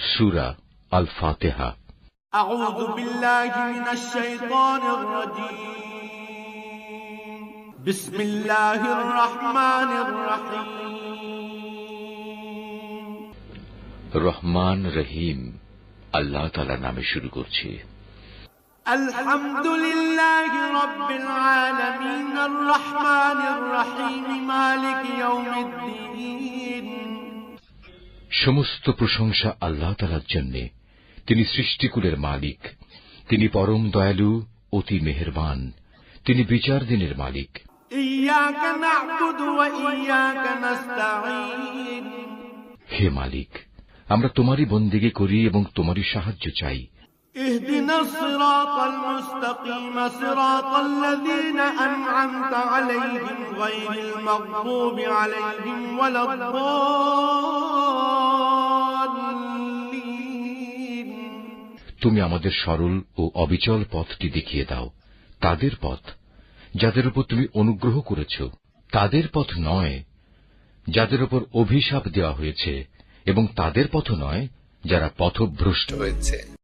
সূরা আল ফাতিহা। আউযু বিল্লাহি মিনাশ শাইতানির রাজীম। বিসমিল্লাহির রহমানির রহিম। রহমান রহিম আল্লাহ তাআলার নামে শুরু করছি। আলহামদুলিল্লাহি রাব্বিল আলামিন আর রহমানির রহিম মালিক ইয়াউমিদ্দিন। সমস্ত প্রশংসা আল্লাহ তাআলার জন্য। তিনি সৃষ্টিকুলের মালিক। তিনি পরম দয়ালু, অতি মেহেরবান। তিনি বিচার দিনের মালিক। ইয়াকা না'বুদু ওয়া ইয়াকা নাস্তাঈন। হে মালিক, আমরা তোমারই বন্দেগী করি এবং তোমারই সাহায্য চাই। ইহদিনাস সিরাতাল মুস্তাকিম সিরাতাল্লাযীনা আন'আমতা আলাইহিম গায়রিল মাগদুবি আলাইহিম ওয়ালাদ-দাল্লিন। তুমি আমাদের সরল ও অবিচল পথটি দেখিয়ে দাও, তাদের পথ যাদের উপর তুমি অনুগ্রহ করেছ, তাদের পথ নয় যাদের উপর অভিশাপ দেওয়া হয়েছে, এবং তাদের পথ নয় যারা পথভ্রষ্ট হয়েছে।